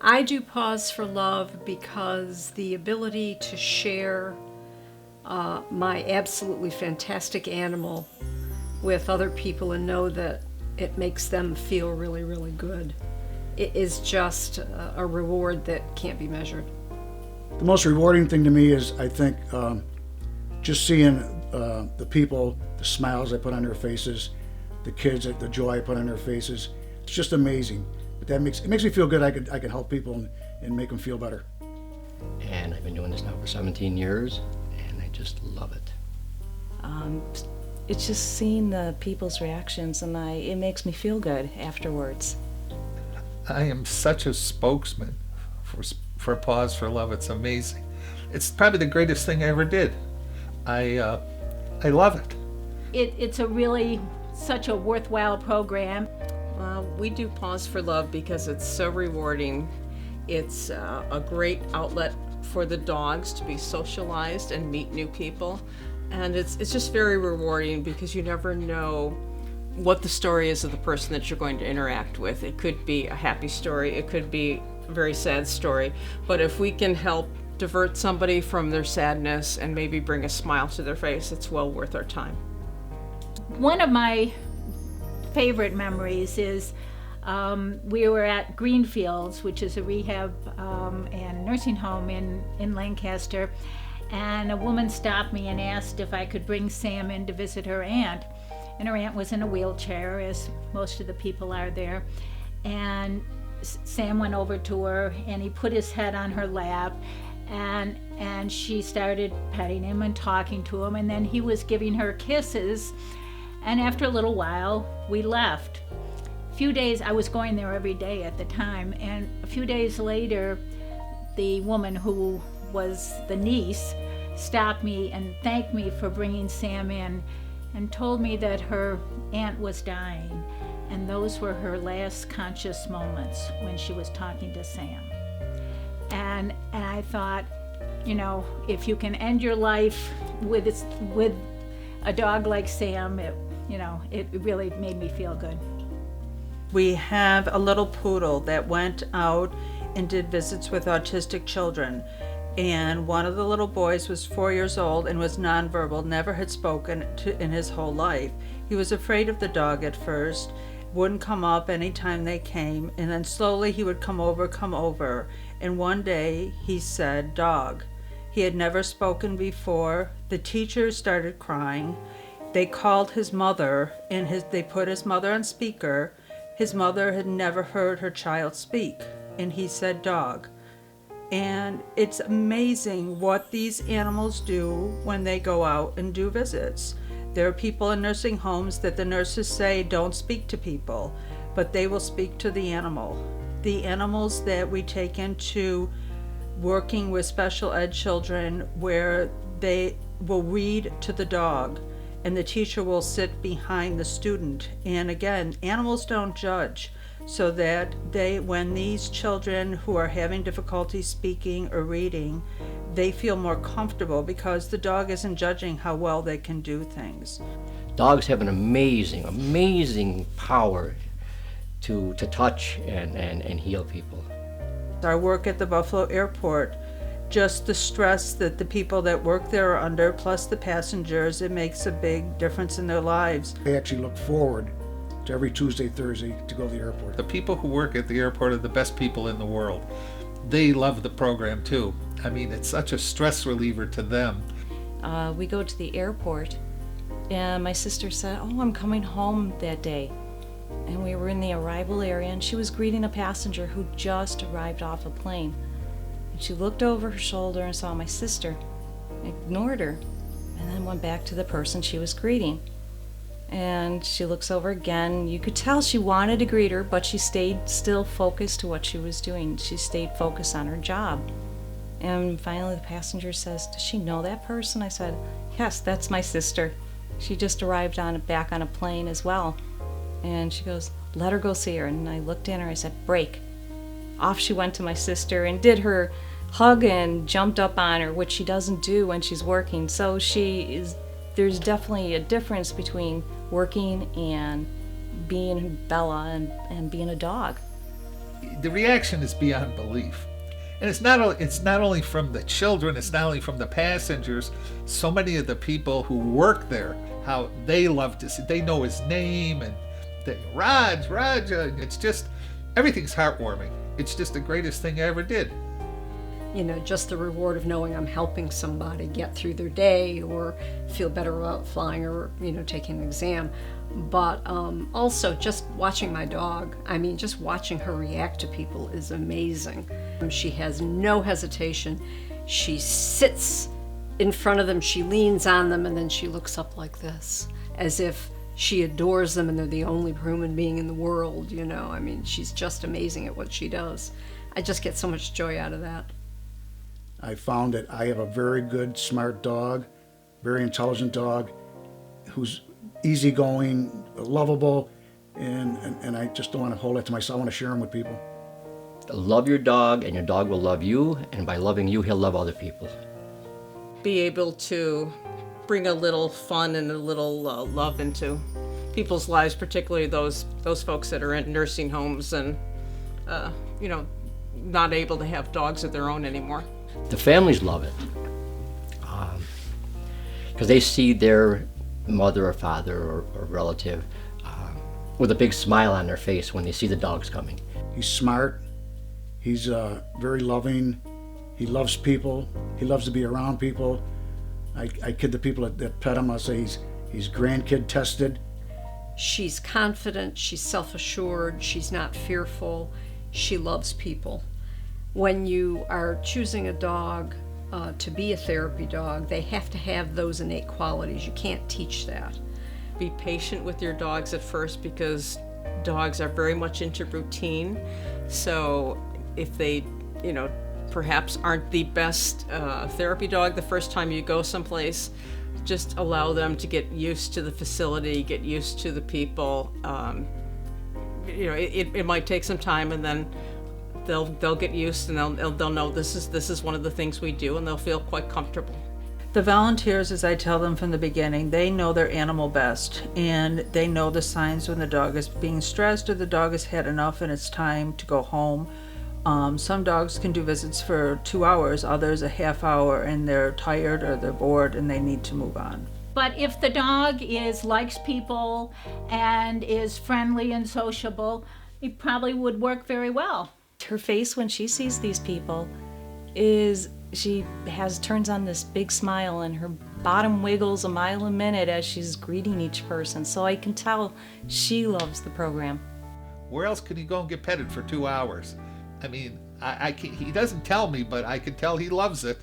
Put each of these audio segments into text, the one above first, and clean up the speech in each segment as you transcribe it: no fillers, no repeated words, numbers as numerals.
I do Paws for Love because the ability to share my absolutely fantastic animal with other people and know that it makes them feel really, really good. It is just a reward that can't be measured. The most rewarding thing to me is, I think, just seeing the people, the smiles I put on their faces, the kids, the joy I put on their faces. It's just amazing. But it makes me feel good. I can help people and make them feel better. And I've been doing this now for 17 years, and I just love it. It's just seeing the people's reactions, and it makes me feel good afterwards. I am such a spokesman for Paws for Love. It's amazing. It's probably the greatest thing I ever did. I love it. It's a really such a worthwhile program. We do Paws for Love because it's so rewarding. It's a great outlet for the dogs to be socialized and meet new people. And it's just very rewarding because you never know what the story is of the person that you're going to interact with. It could be a happy story, it could be a very sad story, but if we can help divert somebody from their sadness and maybe bring a smile to their face, it's well worth our time. One of my favorite memories is we were at Greenfields, which is a rehab and nursing home in Lancaster, and a woman stopped me and asked if I could bring Sam in to visit her aunt. And her aunt was in a wheelchair, as most of the people are there. And Sam went over to her and he put his head on her lap, and she started petting him and talking to him, and then he was giving her kisses. And after a little while, we left. A few days, I was going there every day at the time, and a few days later, the woman who was the niece stopped me and thanked me for bringing Sam in and told me that her aunt was dying, and those were her last conscious moments when she was talking to Sam. And I thought, you know, if you can end your life with a dog like Sam, it really made me feel good. We have a little poodle that went out and did visits with autistic children. And one of the little boys was 4 years old and was nonverbal, never had spoken in his whole life. He was afraid of the dog at first, wouldn't come up anytime they came, and then slowly he would come over. And one day he said, "Dog." He had never spoken before. The teacher started crying. They called his mother, and they put his mother on speaker. His mother had never heard her child speak, and he said, "Dog." And it's amazing what these animals do when they go out and do visits. There are people in nursing homes that the nurses say don't speak to people, but they will speak to the animal. The animals that we take into working with special ed children, where they will read to the dog and the teacher will sit behind the student. And again, animals don't judge. So that when these children who are having difficulty speaking or reading, they feel more comfortable because the dog isn't judging how well they can do things. Dogs have an amazing power to touch and heal people. Our work at the Buffalo Airport, just the stress that the people that work there are under, plus the passengers, it makes a big difference in their lives. They actually look forward to every Tuesday, Thursday to go to the airport. The people who work at the airport are the best people in the world. They love the program too. I mean, it's such a stress reliever to them. We go to the airport, and my sister said, "Oh, I'm coming home that day." And we were in the arrival area, and she was greeting a passenger who just arrived off a plane. And she looked over her shoulder and saw my sister, ignored her, and then went back to the person she was greeting. And she looks over again. You could tell she wanted to greet her, but she stayed still focused to what she was doing. She stayed focused on her job. And finally the passenger says, "Does she know that person?" I said, "Yes, that's my sister. She just arrived back on a plane as well." And she goes, "Let her go see her." And I looked at her, I said, "Break." Off she went to my sister and did her hug and jumped up on her, which she doesn't do when she's working. So there's definitely a difference between working and being Bella and being a dog. the reaction is beyond belief. And it's not only from the children, it's not only from the passengers. So many of the people who work there, how they love to see, they know his name, and they, Raj, it's just, everything's heartwarming. It's just the greatest thing I ever did. You know, just the reward of knowing I'm helping somebody get through their day or feel better about flying or, you know, taking an exam. But also just watching my dog, I mean, just watching her react to people is amazing. She has no hesitation. She sits in front of them, she leans on them, and then she looks up like this, as if she adores them and they're the only human being in the world, you know. I mean, she's just amazing at what she does. I just get so much joy out of that. I found that I have a very good, smart dog, very intelligent dog, who's easygoing, lovable, and I just don't want to hold that to myself. I want to share him with people. Love your dog, and your dog will love you, and by loving you, he'll love other people. Be able to bring a little fun and a little love into people's lives, particularly those folks that are in nursing homes and you know, not able to have dogs of their own anymore. The families love it because they see their mother or father or relative with a big smile on their face when they see the dogs coming. He's smart. He's very loving. He loves people. He loves to be around people. I kid the people that pet him. I say he's grandkid tested. She's confident, she's self-assured, she's not fearful, she loves people. When you are choosing a dog to be a therapy dog, they have to have those innate qualities. You can't teach that. Be patient with your dogs at first, because dogs are very much into routine. So if they, you know, perhaps aren't the best therapy dog the first time you go someplace, just allow them to get used to the facility, get used to the people. You know, it might take some time, and then they'll get used, and they'll know this is one of the things we do, and they'll feel quite comfortable. The volunteers, as I tell them from the beginning, they know their animal best, and they know the signs when the dog is being stressed or the dog has had enough and it's time to go home. Some dogs can do visits for 2 hours, others a half hour, and they're tired or they're bored and they need to move on. But if the dog likes people and is friendly and sociable, it probably would work very well. Her face when she sees these people is turns on this big smile, and her bottom wiggles a mile a minute as she's greeting each person. So I can tell she loves the program. Where else could he go and get petted for 2 hours? I mean, he doesn't tell me, but I can tell he loves it.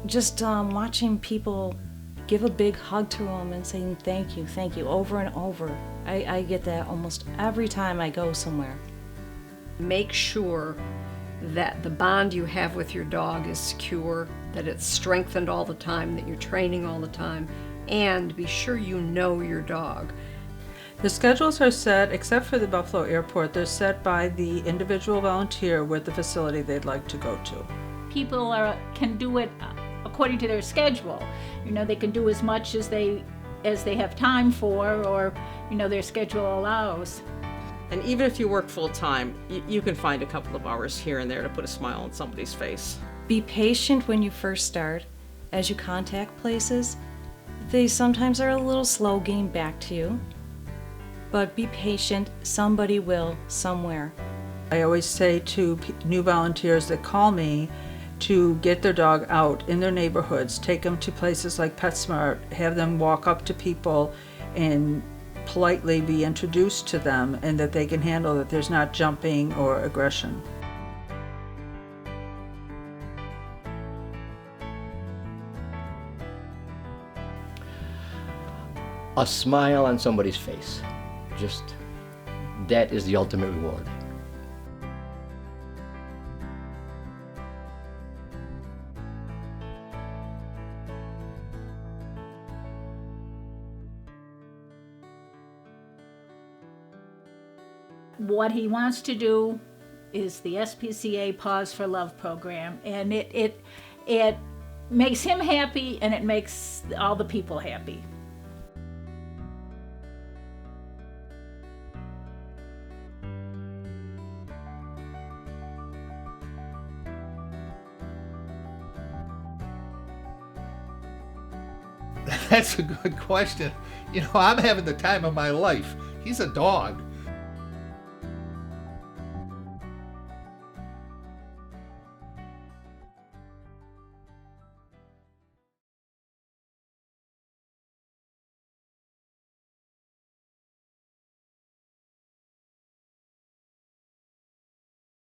Just watching people give a big hug to him and saying thank you, over and over. I get that almost every time I go somewhere. Make sure that the bond you have with your dog is secure, that it's strengthened all the time, that you're training all the time, and be sure you know your dog. The schedules are set, except for the Buffalo Airport, they're set by the individual volunteer with the facility they'd like to go to. People can do it according to their schedule. You know, they can do as much as they have time for, or, you know, their schedule allows. And even if you work full time, you can find a couple of hours here and there to put a smile on somebody's face. Be patient when you first start. As you contact places, they sometimes are a little slow getting back to you. But be patient, somebody will somewhere. I always say to new volunteers that call me to get their dog out in their neighborhoods, take them to places like PetSmart, have them walk up to people and politely be introduced to them, and that they can handle that there's not jumping or aggression. A smile on somebody's face. That is the ultimate reward. What he wants to do is the SPCA Paws for Love program, and it makes him happy, and it makes all the people happy. That's a good question. You know, I'm having the time of my life. He's a dog.